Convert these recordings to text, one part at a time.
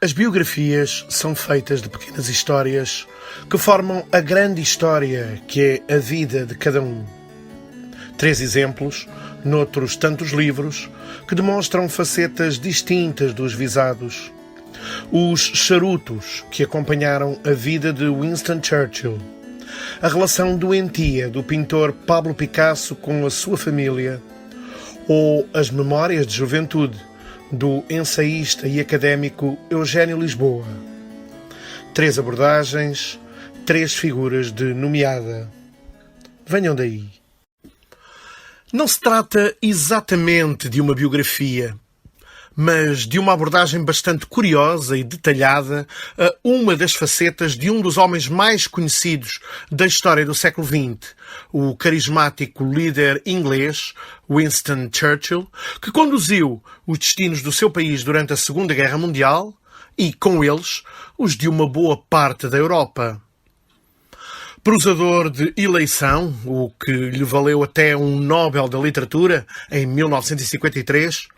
As biografias são feitas de pequenas histórias que formam a grande história que é a vida de cada um. 3 exemplos, noutros tantos livros, que demonstram facetas distintas dos visados. Os charutos que acompanharam a vida de Winston Churchill. A relação doentia do pintor Pablo Picasso com a sua família. Ou as memórias de juventude do ensaísta e académico Eugênio Lisboa. 3 abordagens, 3 figuras de nomeada. Venham daí. Não se trata exatamente de uma biografia, mas de uma abordagem bastante curiosa e detalhada a uma das facetas de um dos homens mais conhecidos da história do século XX, o carismático líder inglês Winston Churchill, que conduziu os destinos do seu país durante a Segunda Guerra Mundial e, com eles, os de uma boa parte da Europa. Prosador de eleição, o que lhe valeu até um Nobel da Literatura em 1953,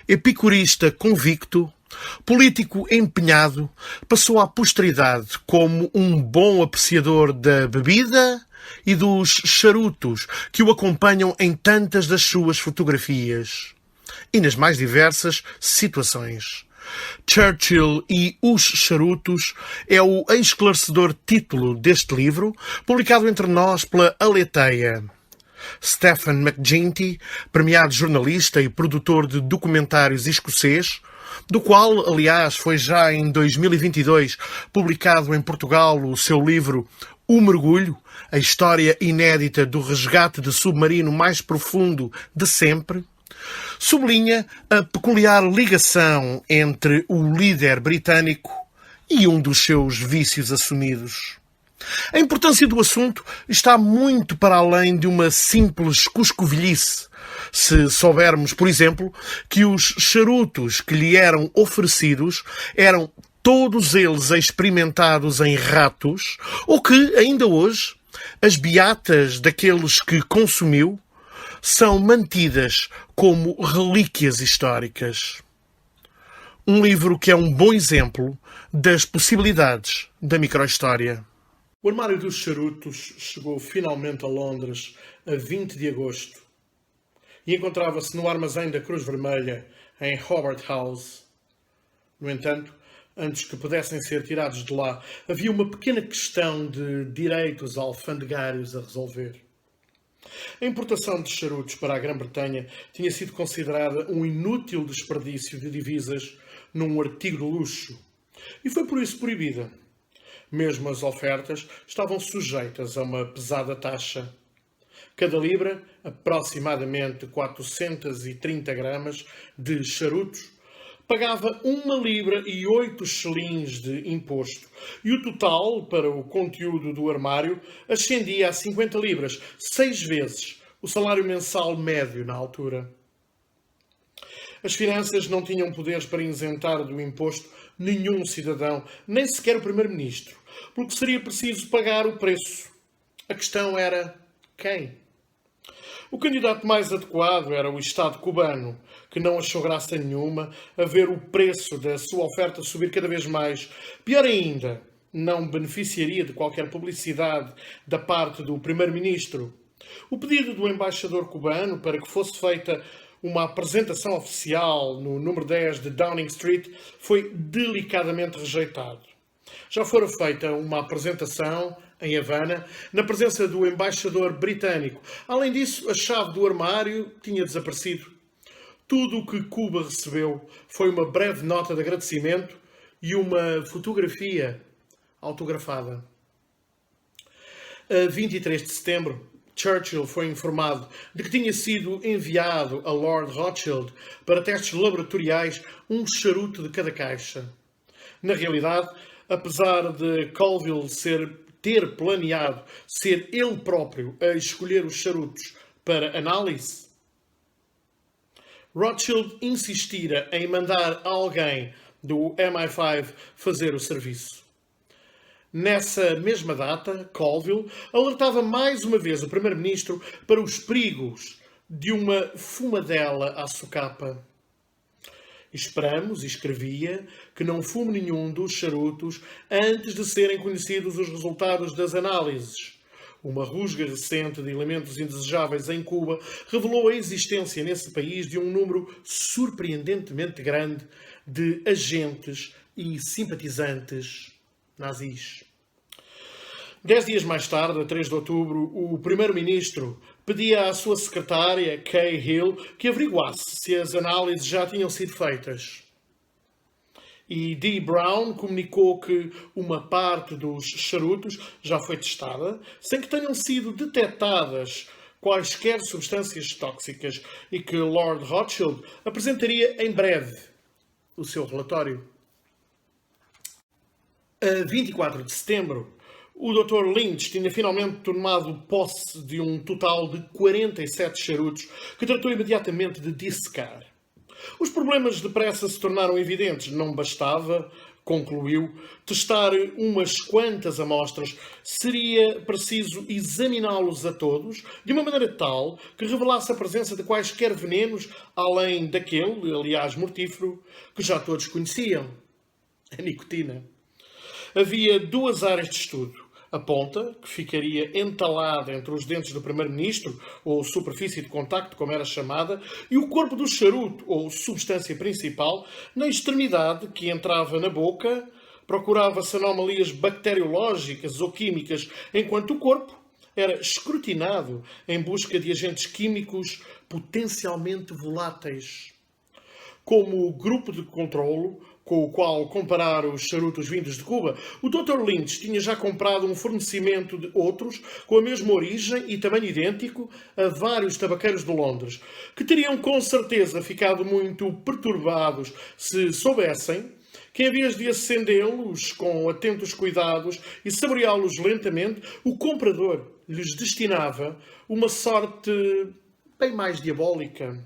epicurista convicto, político empenhado, passou à posteridade como um bom apreciador da bebida e dos charutos que o acompanham em tantas das suas fotografias e nas mais diversas situações. Churchill e os charutos é o esclarecedor título deste livro, publicado entre nós pela Aleteia. Stephen McGinty, premiado jornalista e produtor de documentários escocês, do qual, aliás, foi já em 2022 publicado em Portugal o seu livro O Mergulho, a história inédita do resgate de submarino mais profundo de sempre, sublinha a peculiar ligação entre o líder britânico e um dos seus vícios assumidos. A importância do assunto está muito para além de uma simples cuscovilhice. Se soubermos, por exemplo, que os charutos que lhe eram oferecidos eram todos eles experimentados em ratos, ou que, ainda hoje, as beatas daqueles que consumiu são mantidas como relíquias históricas. Um livro que é um bom exemplo das possibilidades da microhistória. O Armário dos Charutos chegou finalmente a Londres a 20 de agosto e encontrava-se no armazém da Cruz Vermelha em Hobart House. No entanto, antes que pudessem ser tirados de lá, havia uma pequena questão de direitos alfandegários a resolver. A importação de charutos para a Grã-Bretanha tinha sido considerada um inútil desperdício de divisas num artigo de luxo e foi por isso proibida. Mesmo as ofertas estavam sujeitas a uma pesada taxa. Cada libra, aproximadamente 430 gramas de charutos, pagava 1 libra e 8 chelins de imposto. E o total, para o conteúdo do armário, ascendia a 50 libras, 6 vezes o salário mensal médio na altura. As finanças não tinham poderes para isentar do imposto nenhum cidadão, nem sequer o primeiro-ministro, porque seria preciso pagar o preço. A questão era quem? O candidato mais adequado era o Estado cubano, que não achou graça nenhuma a ver o preço da sua oferta subir cada vez mais. Pior ainda, não beneficiaria de qualquer publicidade da parte do primeiro-ministro. O pedido do embaixador cubano para que fosse feita uma apresentação oficial no número 10 de Downing Street foi delicadamente rejeitado. Já fora feita uma apresentação em Havana, na presença do embaixador britânico. Além disso, a chave do armário tinha desaparecido. Tudo o que Cuba recebeu foi uma breve nota de agradecimento e uma fotografia autografada. A 23 de setembro, Churchill foi informado de que tinha sido enviado a Lord Rothschild para testes laboratoriais um charuto de cada caixa. Na realidade, apesar de Colville ter planeado ser ele próprio a escolher os charutos para análise, Rothschild insistira em mandar alguém do MI5 fazer o serviço. Nessa mesma data, Colville alertava mais uma vez o primeiro-ministro para os perigos de uma fumadela à socapa. Esperamos, escrevia, que não fume nenhum dos charutos antes de serem conhecidos os resultados das análises. Uma rusga recente de elementos indesejáveis em Cuba revelou a existência nesse país de um número surpreendentemente grande de agentes e simpatizantes nazis. 10 dias mais tarde, a 3 de outubro, o primeiro-ministro pedia à sua secretária, Kay Hill, que averiguasse se as análises já tinham sido feitas. E Dee Brown comunicou que uma parte dos charutos já foi testada, sem que tenham sido detectadas quaisquer substâncias tóxicas, e que Lord Rothschild apresentaria em breve o seu relatório. A 24 de setembro, o Dr. Lynch tinha finalmente tomado posse de um total de 47 charutos que tratou imediatamente de dissecar. Os problemas depressa se tornaram evidentes. Não bastava, concluiu, testar umas quantas amostras. Seria preciso examiná-los a todos de uma maneira tal que revelasse a presença de quaisquer venenos, além daquele, aliás mortífero, que já todos conheciam: a nicotina. Havia duas áreas de estudo. A ponta, que ficaria entalada entre os dentes do primeiro-ministro, ou superfície de contacto, como era chamada, e o corpo do charuto, ou substância principal, na extremidade, que entrava na boca, procurava-se anomalias bacteriológicas ou químicas, enquanto o corpo era escrutinado em busca de agentes químicos potencialmente voláteis. Como grupo de controlo, com o qual comparar os charutos vindos de Cuba, o Dr. Lynch tinha já comprado um fornecimento de outros com a mesma origem e tamanho idêntico a vários tabaqueiros de Londres, que teriam com certeza ficado muito perturbados se soubessem que, em vez de acendê-los com atentos cuidados e saboreá-los lentamente, o comprador lhes destinava uma sorte bem mais diabólica.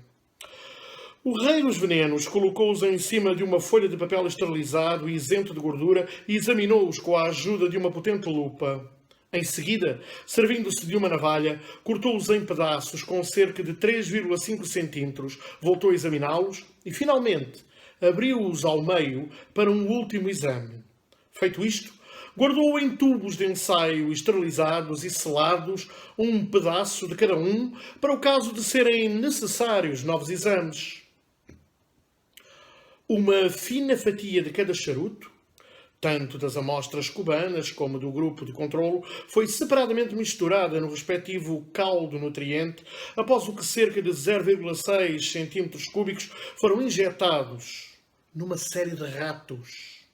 O rei dos venenos colocou-os em cima de uma folha de papel esterilizado e isento de gordura e examinou-os com a ajuda de uma potente lupa. Em seguida, servindo-se de uma navalha, cortou-os em pedaços com cerca de 3,5 centímetros, voltou a examiná-los e, finalmente, abriu-os ao meio para um último exame. Feito isto, guardou em tubos de ensaio esterilizados e selados um pedaço de cada um para o caso de serem necessários novos exames. Uma fina fatia de cada charuto, tanto das amostras cubanas como do grupo de controlo, foi separadamente misturada no respectivo caldo nutriente, após o que cerca de 0,6 centímetros cúbicos foram injetados numa série de ratos.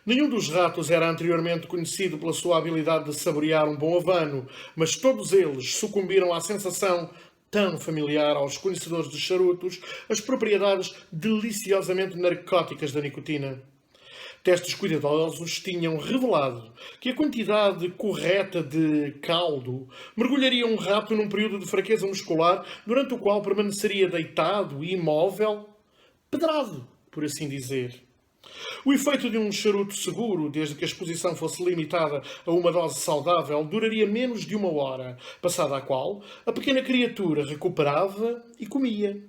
Nenhum dos ratos era anteriormente conhecido pela sua habilidade de saborear um bom habano, mas todos eles sucumbiram à sensação tão familiar aos conhecedores de charutos, as propriedades deliciosamente narcóticas da nicotina. Testes cuidadosos tinham revelado que a quantidade correta de caldo mergulharia um rato num período de fraqueza muscular, durante o qual permaneceria deitado e imóvel, pedrado, por assim dizer. O efeito de um charuto seguro, desde que a exposição fosse limitada a uma dose saudável, duraria menos de 1 hora, passada a qual a pequena criatura recuperava e comia.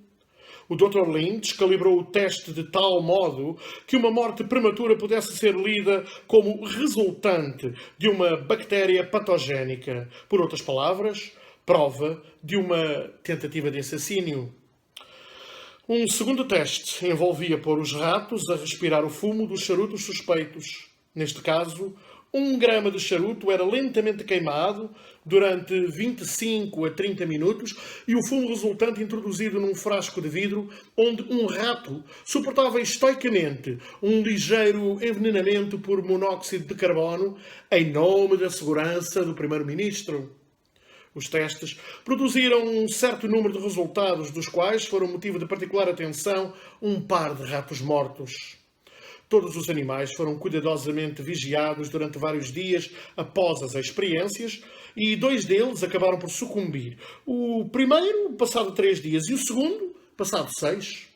O Dr. Lynch calibrou o teste de tal modo que uma morte prematura pudesse ser lida como resultante de uma bactéria patogénica. Por outras palavras, prova de uma tentativa de assassínio. Um segundo teste envolvia pôr os ratos a respirar o fumo dos charutos suspeitos. Neste caso, 1 grama de charuto era lentamente queimado durante 25 a 30 minutos e o fumo resultante introduzido num frasco de vidro onde um rato suportava estoicamente um ligeiro envenenamento por monóxido de carbono em nome da segurança do primeiro-ministro. Os testes produziram um certo número de resultados, dos quais foram motivo de particular atenção um par de ratos mortos. Todos os animais foram cuidadosamente vigiados durante vários dias após as experiências e 2 deles acabaram por sucumbir. O primeiro, passado 3 dias, e o segundo, passado 6.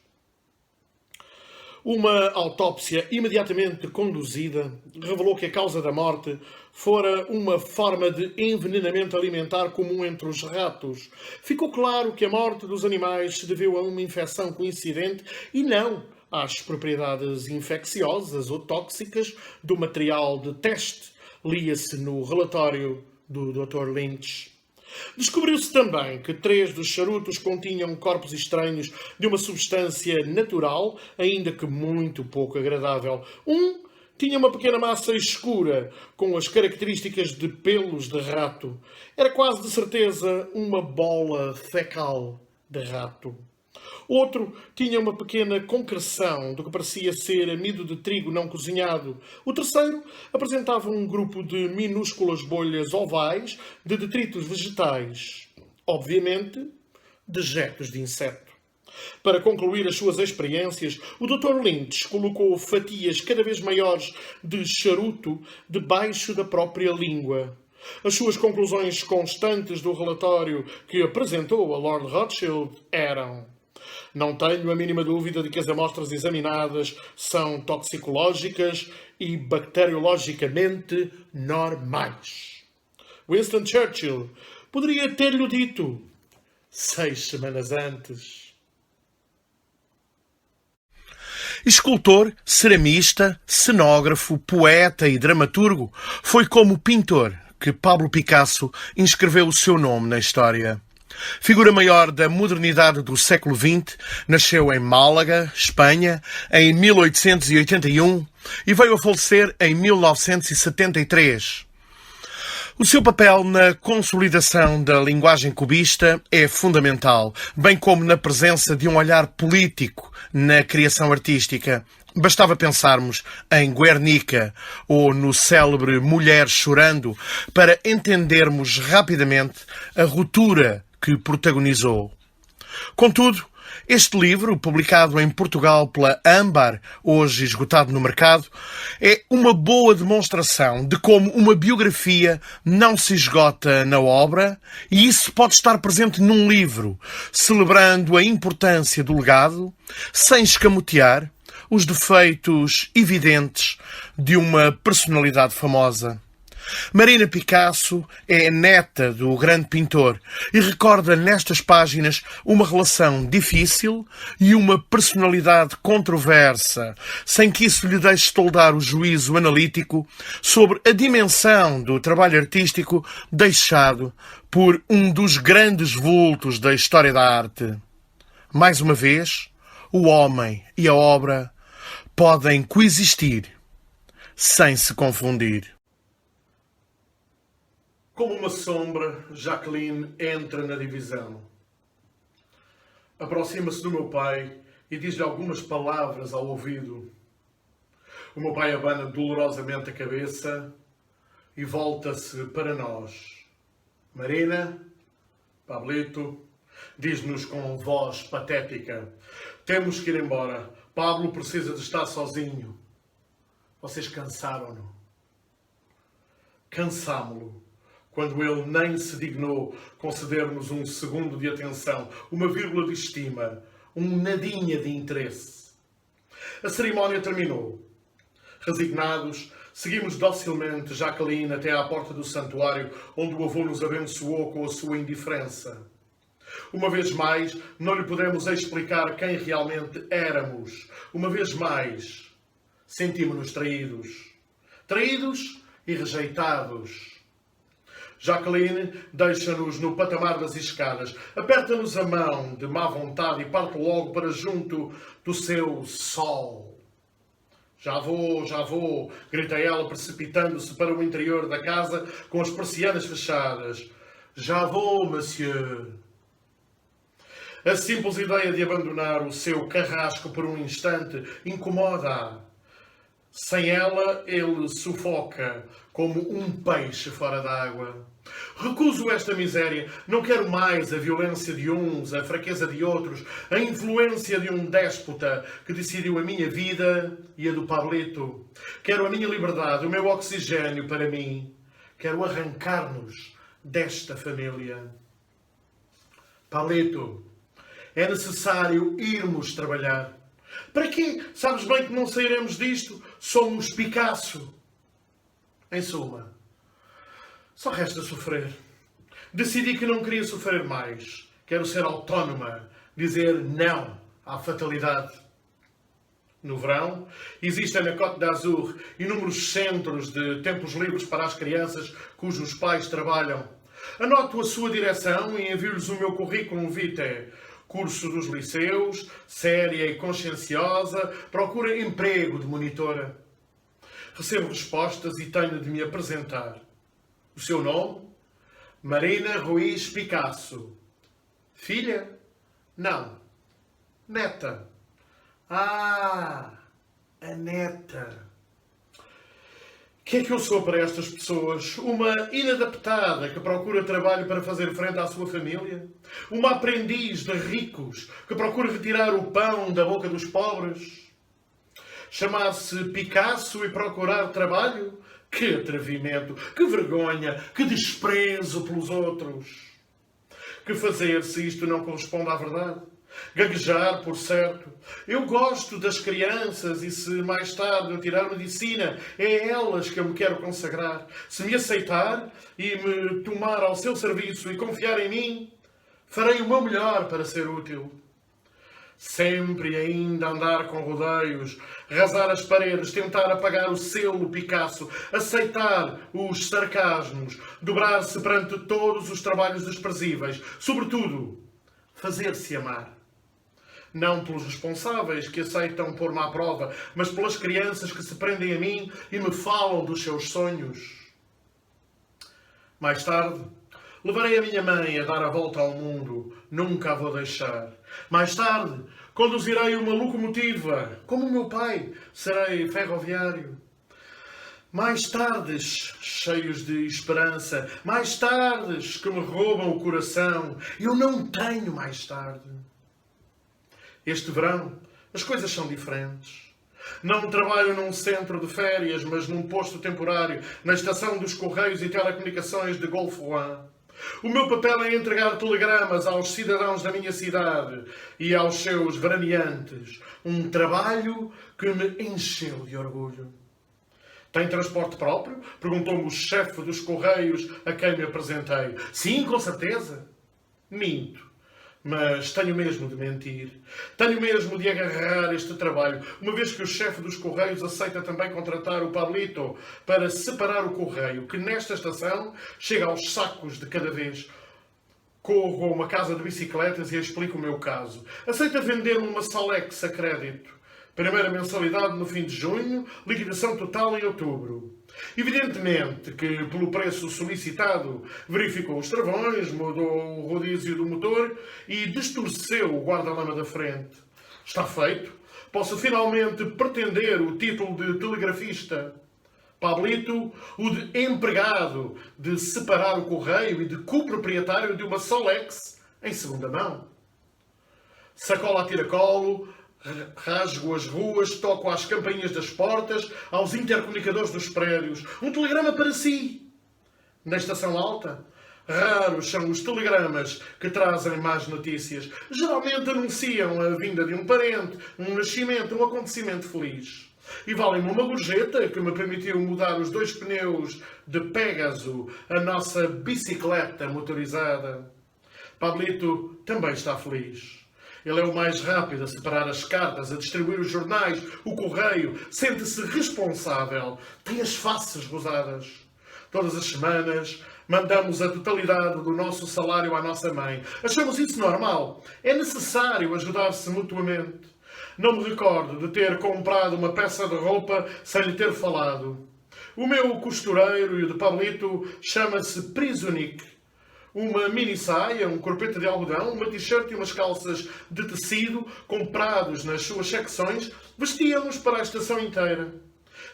Uma autópsia imediatamente conduzida revelou que a causa da morte fora uma forma de envenenamento alimentar comum entre os ratos. Ficou claro que a morte dos animais se deveu a uma infecção coincidente e não às propriedades infecciosas ou tóxicas do material de teste, lia-se no relatório do Dr. Lynch. Descobriu-se também que 3 dos charutos continham corpos estranhos de uma substância natural, ainda que muito pouco agradável. Um tinha uma pequena massa escura, com as características de pelos de rato. Era quase de certeza uma bola fecal de rato. Outro tinha uma pequena concreção do que parecia ser amido de trigo não cozinhado. O terceiro apresentava um grupo de minúsculas bolhas ovais de detritos vegetais. Obviamente, dejetos de inseto. Para concluir as suas experiências, o Dr. Lynch colocou fatias cada vez maiores de charuto debaixo da própria língua. As suas conclusões constantes do relatório que apresentou a Lord Rothschild eram: não tenho a mínima dúvida de que as amostras examinadas são toxicológicas e bacteriologicamente normais. Winston Churchill poderia ter-lhe dito 6 semanas antes. Escultor, ceramista, cenógrafo, poeta e dramaturgo, foi como pintor que Pablo Picasso inscreveu o seu nome na história. Figura maior da modernidade do século XX, nasceu em Málaga, Espanha, em 1881 e veio a falecer em 1973. O seu papel na consolidação da linguagem cubista é fundamental, bem como na presença de um olhar político na criação artística. Bastava pensarmos em Guernica ou no célebre Mulher Chorando para entendermos rapidamente a ruptura que protagonizou. Contudo, este livro, publicado em Portugal pela Âmbar, hoje esgotado no mercado, é uma boa demonstração de como uma biografia não se esgota na obra, e isso pode estar presente num livro, celebrando a importância do legado, sem escamotear os defeitos evidentes de uma personalidade famosa. Marina Picasso é neta do grande pintor e recorda nestas páginas uma relação difícil e uma personalidade controversa, sem que isso lhe deixe toldar o juízo analítico sobre a dimensão do trabalho artístico deixado por um dos grandes vultos da história da arte. Mais uma vez, o homem e a obra podem coexistir sem se confundir. Como uma sombra, Jacqueline entra na divisão. Aproxima-se do meu pai e diz-lhe algumas palavras ao ouvido. O meu pai abana dolorosamente a cabeça e volta-se para nós. Marina, Pablito, diz-nos com voz patética: temos que ir embora. Pablo precisa de estar sozinho. Vocês cansaram-no. Cansámo-lo. Quando ele nem se dignou conceder-nos um segundo de atenção, uma vírgula de estima, um nadinha de interesse. A cerimónia terminou. Resignados, seguimos docilmente Jacqueline até à porta do santuário, onde o avô nos abençoou com a sua indiferença. Uma vez mais, não lhe pudemos explicar quem realmente éramos. Uma vez mais, sentimos-nos traídos. Traídos e rejeitados. Jacqueline deixa-nos no patamar das escadas, aperta-nos a mão de má vontade e parte logo para junto do seu sol. Já vou, grita ela, precipitando-se para o interior da casa com as persianas fechadas. Já vou, monsieur. A simples ideia de abandonar o seu carrasco por um instante incomoda-a. Sem ela, ele sufoca como um peixe fora d'água. Recuso esta miséria. Não quero mais a violência de uns, a fraqueza de outros, a influência de um déspota que decidiu a minha vida e a do Pablito. Quero a minha liberdade, o meu oxigênio para mim. Quero arrancar-nos desta família. Pablito, é necessário irmos trabalhar. Para quê? Sabes bem que não sairemos disto? Somos Picasso. Em suma, só resta sofrer. Decidi que não queria sofrer mais. Quero ser autónoma. Dizer não à fatalidade. No verão, existem na Côte d'Azur inúmeros centros de tempos livres para as crianças cujos pais trabalham. Anoto a sua direção e envio-lhes o meu currículo vitae. Curso dos liceus, séria e conscienciosa, procura emprego de monitora. Recebo respostas e tenho de me apresentar. O seu nome? Marina Ruiz Picasso. Filha? Não. Neta. Ah, a neta. O que é que eu sou para estas pessoas? Uma inadaptada que procura trabalho para fazer frente à sua família? Uma aprendiz de ricos que procura retirar o pão da boca dos pobres? Chamar-se Picasso e procurar trabalho? Que atrevimento, que vergonha, que desprezo pelos outros. Que fazer se isto não corresponde à verdade? Gaguejar, por certo. Eu gosto das crianças e se mais tarde eu tirar medicina, é a elas que eu me quero consagrar. Se me aceitar e me tomar ao seu serviço e confiar em mim, farei o meu melhor para ser útil. Sempre ainda andar com rodeios, rasar as paredes, tentar apagar o selo Picasso, aceitar os sarcasmos, dobrar-se perante todos os trabalhos desprezíveis, sobretudo, fazer-se amar. Não pelos responsáveis que aceitam pôr-me à prova, mas pelas crianças que se prendem a mim e me falam dos seus sonhos. Mais tarde, levarei a minha mãe a dar a volta ao mundo. Nunca a vou deixar. Mais tarde, conduzirei uma locomotiva. Como o meu pai, serei ferroviário. Mais tardes, cheios de esperança. Mais tardes, que me roubam o coração. Eu não tenho mais tarde. Este verão, as coisas são diferentes. Não trabalho num centro de férias, mas num posto temporário, na estação dos Correios e Telecomunicações de Golfe-Juan. O meu papel é entregar telegramas aos cidadãos da minha cidade e aos seus veraneantes. Um trabalho que me encheu de orgulho. Tem transporte próprio? Perguntou-me o chefe dos Correios a quem me apresentei. Sim, com certeza. Minto. Mas tenho mesmo de mentir. Tenho mesmo de agarrar este trabalho, uma vez que o chefe dos Correios aceita também contratar o Pablito para separar o correio, que nesta estação chega aos sacos de cada vez. Corro a uma casa de bicicletas e explico o meu caso. Aceita vender-me uma Solex a crédito. Primeira mensalidade no fim de junho, liquidação total em outubro. Evidentemente que, pelo preço solicitado, verificou os travões, mudou o rodízio do motor e distorceu o guarda-lama da frente. Está feito. Posso finalmente pretender o título de telegrafista. Pablito, o de empregado, de separar o correio e de coproprietário de uma Solex em segunda mão. Sacola a tiracolo, rasgo as ruas, toco às campainhas das portas, aos intercomunicadores dos prédios. Um telegrama para si. Na estação alta, raros são os telegramas que trazem más notícias. Geralmente anunciam a vinda de um parente, um nascimento, um acontecimento feliz. E valem-me uma gorjeta que me permitiu mudar os 2 pneus de Pégaso, a nossa bicicleta motorizada. Pablito também está feliz. Ele é o mais rápido a separar as cartas, a distribuir os jornais, o correio. Sente-se responsável. Tem as faces rosadas. Todas as semanas mandamos a totalidade do nosso salário à nossa mãe. Achamos isso normal. É necessário ajudar-se mutuamente. Não me recordo de ter comprado uma peça de roupa sem lhe ter falado. O meu costureiro e o de Pablito chama-se Prisonique. Uma mini saia, um corpete de algodão, uma t-shirt e umas calças de tecido, comprados nas suas secções, vestíamos para a estação inteira.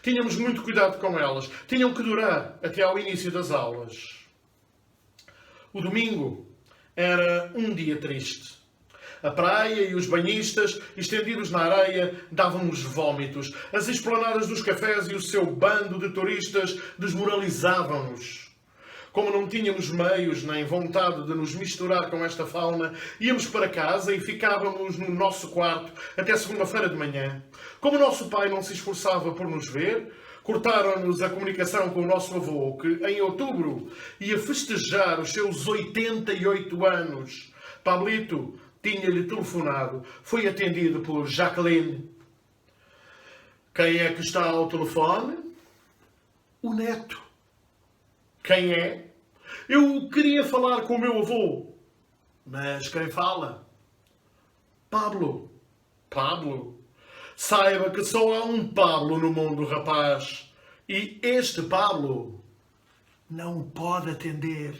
Tínhamos muito cuidado com elas. Tinham que durar até ao início das aulas. O domingo era um dia triste. A praia e os banhistas, estendidos na areia, davam-nos vómitos. As esplanadas dos cafés e o seu bando de turistas desmoralizavam-nos. Como não tínhamos meios nem vontade de nos misturar com esta fauna, íamos para casa e ficávamos no nosso quarto até segunda-feira de manhã. Como o nosso pai não se esforçava por nos ver, cortaram-nos a comunicação com o nosso avô, que em outubro ia festejar os seus 88 anos. Pablito tinha-lhe telefonado. Foi atendido por Jacqueline. Quem é que está ao telefone? O neto. Quem é? Eu queria falar com o meu avô. Mas quem fala? Pablo. Pablo? Saiba que só há um Pablo no mundo, rapaz. E este Pablo não o pode atender.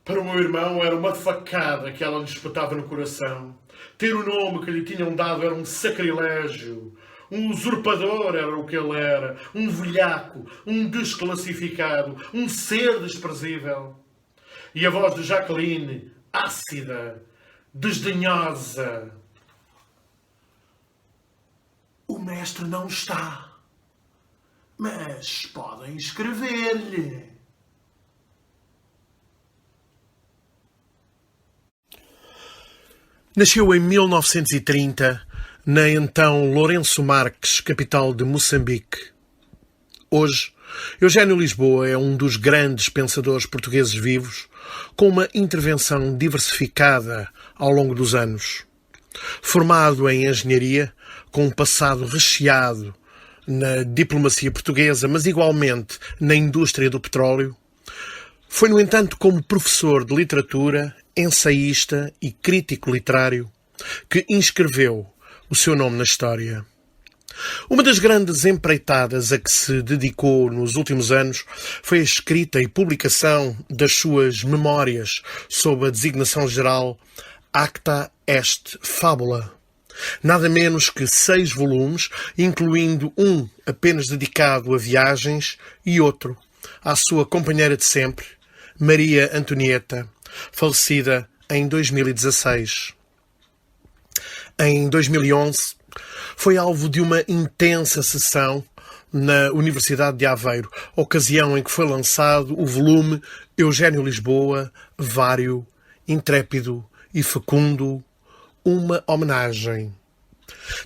Para o meu irmão era uma facada que ela lhe espetava no coração. Ter o nome que lhe tinham dado era um sacrilégio. Um usurpador era o que ele era. Um velhaco, um desclassificado, um ser desprezível. E a voz de Jacqueline, ácida, desdenhosa. O mestre não está. Mas podem escrever-lhe. Nasceu em 1930, na então Lourenço Marques, capital de Moçambique. Hoje, Eugénio Lisboa é um dos grandes pensadores portugueses vivos, com uma intervenção diversificada ao longo dos anos. Formado em engenharia, com um passado recheado na diplomacia portuguesa, mas igualmente na indústria do petróleo, foi, no entanto, como professor de literatura, ensaísta e crítico literário, que inscreveu o seu nome na história. Uma das grandes empreitadas a que se dedicou nos últimos anos foi a escrita e publicação das suas memórias sob a designação geral Acta Est Fabula. Nada menos que 6 volumes, incluindo um apenas dedicado a viagens e outro à sua companheira de sempre, Maria Antonieta, falecida em 2016. Em 2011, foi alvo de uma intensa sessão na Universidade de Aveiro, ocasião em que foi lançado o volume Eugénio Lisboa, Vário, Intrépido e Fecundo, uma homenagem.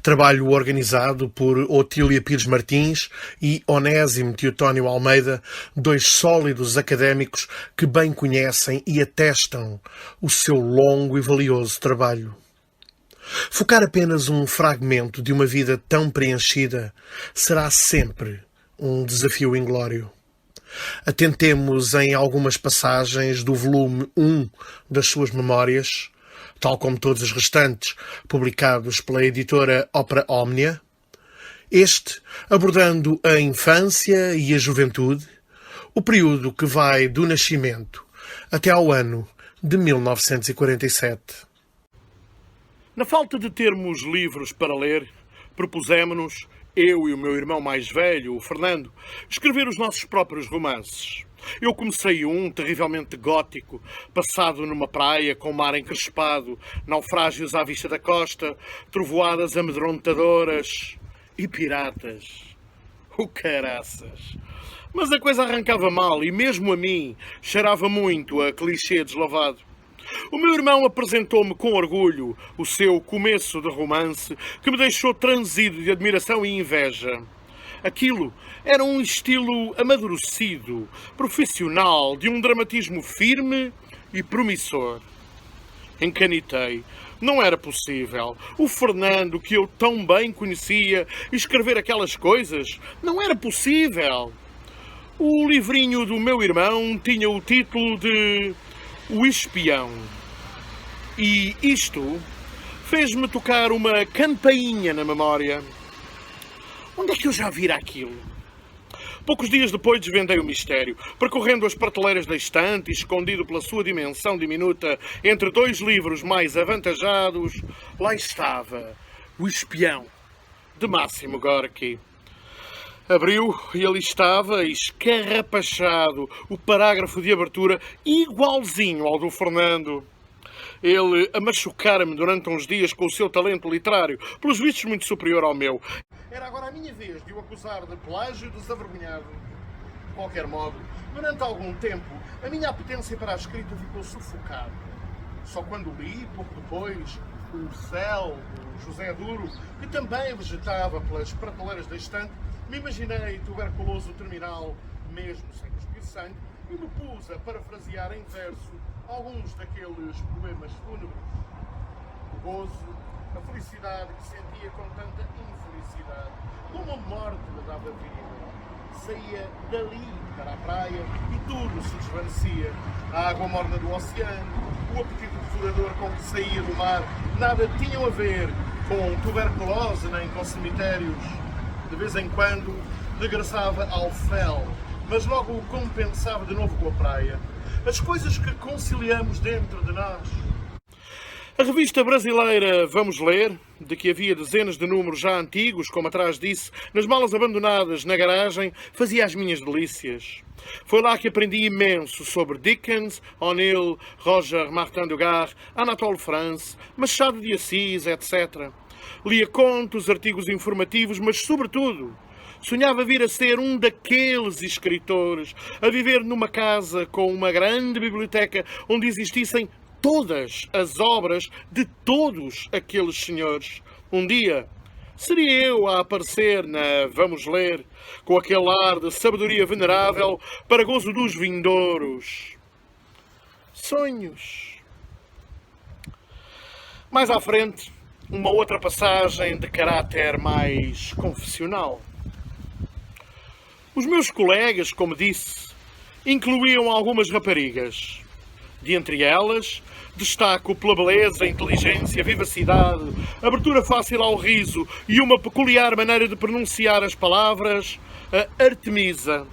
Trabalho organizado por Otília Pires Martins e Onésimo Teotónio Almeida, 2 sólidos académicos que bem conhecem e atestam o seu longo e valioso trabalho. Focar apenas um fragmento de uma vida tão preenchida será sempre um desafio inglório. Atentemos em algumas passagens do volume 1 das suas memórias, tal como todos os restantes, publicados pela editora Opera Omnia, este abordando a infância e a juventude, o período que vai do nascimento até ao ano de 1947. Na falta de termos livros para ler, propusemos-nos, eu e o meu irmão mais velho, o Fernando, escrever os nossos próprios romances. Eu comecei um terrivelmente gótico, passado numa praia com mar encrespado, naufrágios à vista da costa, trovoadas amedrontadoras e piratas. O caraças! Mas a coisa arrancava mal e mesmo a mim cheirava muito a clichê deslavado. O meu irmão apresentou-me com orgulho o seu começo de romance, que me deixou transido de admiração e inveja. Aquilo era um estilo amadurecido, profissional, de um dramatismo firme e promissor. Encanitei. Não era possível. O Fernando, que eu tão bem conhecia, escrever aquelas coisas, não era possível. O livrinho do meu irmão tinha o título de O Espião. E isto fez-me tocar uma campainha na memória. Onde é que eu já vira aquilo? Poucos dias depois desvendei o mistério. Percorrendo as prateleiras da estante e escondido pela sua dimensão diminuta entre 2 livros mais avantajados, lá estava O Espião, de Máximo Gorki. Abriu e ali estava, escarrapachado, o parágrafo de abertura igualzinho ao do Fernando. Ele a machucar-me durante uns dias com o seu talento literário, pelos vistos muito superior ao meu. Era agora a minha vez de o acusar de plágio desavergonhado. De qualquer modo, durante algum tempo, a minha apetência para a escrita ficou sufocada. Só quando li, pouco depois, O Céu, de José Duro, que também vegetava pelas prateleiras da estante, me imaginei tuberculoso terminal, mesmo sem cuspir sangue, e me pus a parafrasear em verso alguns daqueles poemas fúnebres. O gozo, a felicidade que sentia com tanta infelicidade, como a morte me dava vida. Saía dali para a praia e tudo se desvanecia. A água morna do oceano, o apetite devorador com que saía do mar, nada tinham a ver com tuberculose nem com cemitérios. De vez em quando regressava ao fel, mas logo o compensava de novo com a praia. As coisas que conciliamos dentro de nós. A revista brasileira Vamos Ler, de que havia dezenas de números já antigos, como atrás disse, nas malas abandonadas na garagem, fazia as minhas delícias. Foi lá que aprendi imenso sobre Dickens, O'Neill, Roger Martin Dugard, Anatole France, Machado de Assis, etc. Lia contos, artigos informativos, mas, sobretudo, sonhava vir a ser um daqueles escritores, a viver numa casa com uma grande biblioteca onde existissem todas as obras de todos aqueles senhores. Um dia, seria eu a aparecer na Vamos Ler, com aquele ar de sabedoria venerável para gozo dos vindouros. Sonhos. Mais à frente, uma outra passagem de caráter mais confessional. Os meus colegas, como disse, incluíam algumas raparigas. De entre elas, destaco pela beleza, inteligência, vivacidade, abertura fácil ao riso e uma peculiar maneira de pronunciar as palavras, a Artemisa.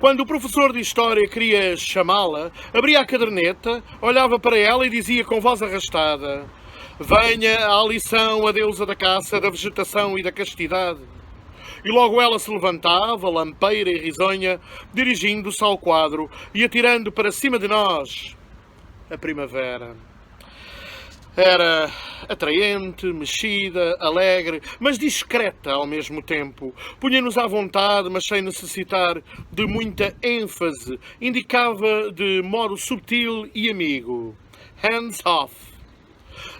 Quando o professor de História queria chamá-la, abria a caderneta, olhava para ela e dizia com voz arrastada: "Venha à lição a deusa da caça, da vegetação e da castidade." E logo ela se levantava, lampeira e risonha, dirigindo-se ao quadro e atirando para cima de nós a primavera. Era atraente, mexida, alegre, mas discreta ao mesmo tempo. Punha-nos à vontade, mas sem necessitar de muita ênfase. Indicava de modo subtil e amigo. Hands off.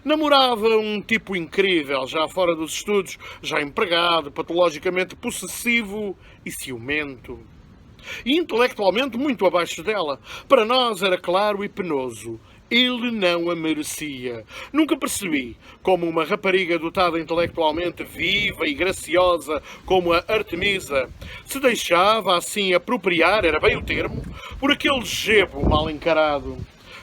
Namorava um tipo incrível, já fora dos estudos, já empregado, patologicamente possessivo e ciumento. E intelectualmente muito abaixo dela. Para nós era claro e penoso. Ele não a merecia. Nunca percebi como uma rapariga dotada intelectualmente viva e graciosa como a Artemisa se deixava assim apropriar, era bem o termo, por aquele gebo mal encarado.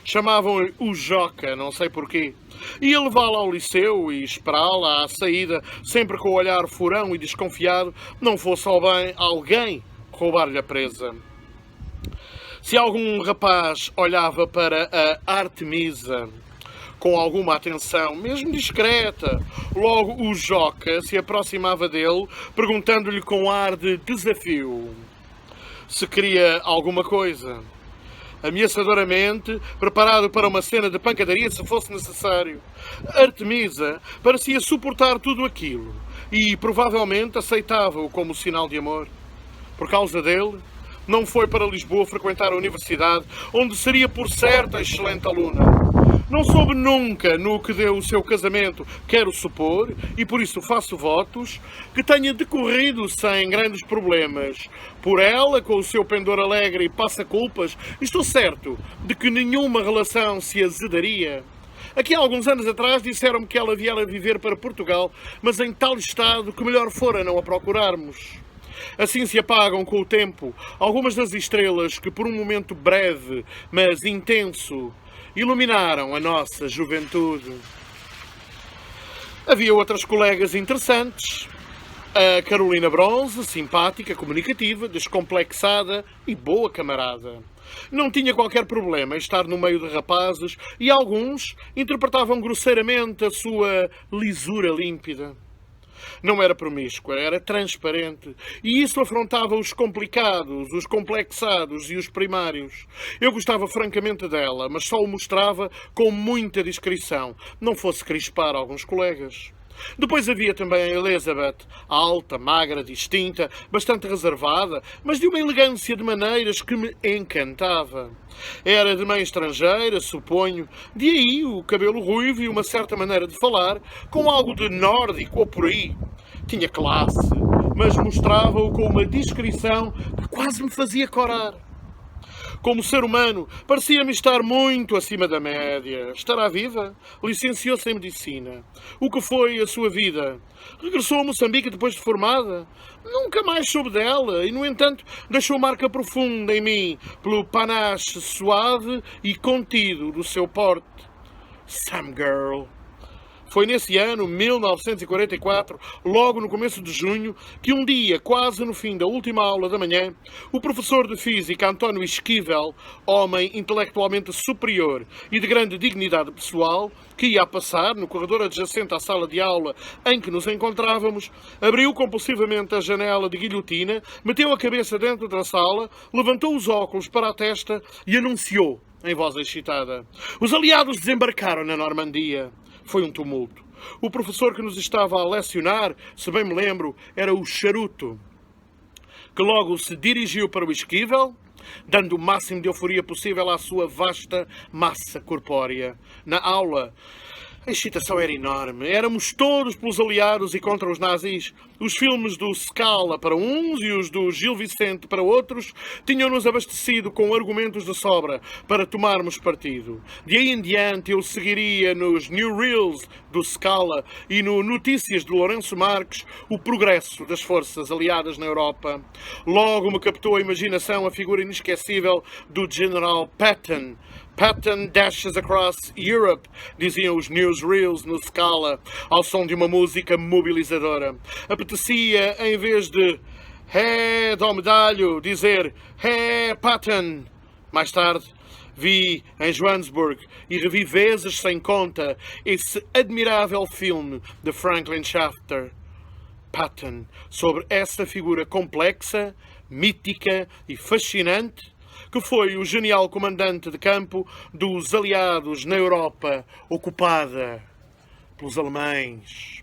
Chamavam-lhe o Joca, não sei porquê. Ia levá-la ao liceu e esperá-la à saída, sempre com o olhar furão e desconfiado, não fosse ao bem alguém roubar-lhe a presa. Se algum rapaz olhava para a Artemisa com alguma atenção, mesmo discreta, logo o Joca se aproximava dele, perguntando-lhe com ar de desafio se queria alguma coisa. Ameaçadoramente, preparado para uma cena de pancadaria se fosse necessário. Artemisa parecia suportar tudo aquilo e provavelmente aceitava-o como sinal de amor. Por causa dele, não foi para Lisboa frequentar a universidade, onde seria por certo excelente aluna. Não soube nunca no que deu o seu casamento, quero supor, e por isso faço votos, que tenha decorrido sem grandes problemas. Por ela, com o seu pendor alegre e passa-culpas, estou certo de que nenhuma relação se azedaria. Aqui há alguns anos atrás disseram-me que ela viera viver para Portugal, mas em tal estado que melhor fora não a procurarmos. Assim se apagam com o tempo algumas das estrelas que por um momento breve, mas intenso, iluminaram a nossa juventude. Havia outras colegas interessantes. A Carolina Bronze, simpática, comunicativa, descomplexada e boa camarada. Não tinha qualquer problema em estar no meio de rapazes e alguns interpretavam grosseiramente a sua lisura límpida. Não era promíscua, era transparente. E isso afrontava os complicados, os complexados e os primários. Eu gostava francamente dela, mas só o mostrava com muita discrição, não fosse crispar alguns colegas. Depois havia também a Elizabeth, alta, magra, distinta, bastante reservada, mas de uma elegância de maneiras que me encantava. Era de mãe estrangeira, suponho, de aí o cabelo ruivo e uma certa maneira de falar, com algo de nórdico ou por aí. Tinha classe, mas mostrava-o com uma discrição que quase me fazia corar. Como ser humano, parecia-me estar muito acima da média. Estará viva? Licenciou-se em Medicina. O que foi a sua vida? Regressou a Moçambique depois de formada? Nunca mais soube dela e, no entanto, deixou marca profunda em mim pelo panache suave e contido do seu porte. Some girl. Foi nesse ano, 1944, logo no começo de junho, que um dia, quase no fim da última aula da manhã, o professor de Física, António Esquivel, homem intelectualmente superior e de grande dignidade pessoal, que ia a passar no corredor adjacente à sala de aula em que nos encontrávamos, abriu compulsivamente a janela de guilhotina, meteu a cabeça dentro da sala, levantou os óculos para a testa e anunciou, em voz excitada: "Os aliados desembarcaram na Normandia." Foi um tumulto. O professor que nos estava a lecionar, se bem me lembro, era o Charuto, que logo se dirigiu para o Esquivel, dando o máximo de euforia possível à sua vasta massa corpórea. Na aula, a excitação era enorme. Éramos todos pelos aliados e contra os nazis. Os filmes do Scala para uns e os do Gil Vicente para outros tinham-nos abastecido com argumentos de sobra para tomarmos partido. De aí em diante eu seguiria nos Newsreels do Scala e no Notícias de Lourenço Marques o progresso das forças aliadas na Europa. Logo me captou a imaginação a figura inesquecível do General Patton. Patton dashes across Europe, diziam os newsreels no Scala, ao som de uma música mobilizadora. Apetecia, em vez de "Head ao medalho", dizer "Hey, Patton". Mais tarde, vi em Johannesburg e revi vezes sem conta esse admirável filme de Franklin Shafter, Patton, sobre essa figura complexa, mítica e fascinante, que foi o genial comandante de campo dos aliados na Europa ocupada pelos alemães.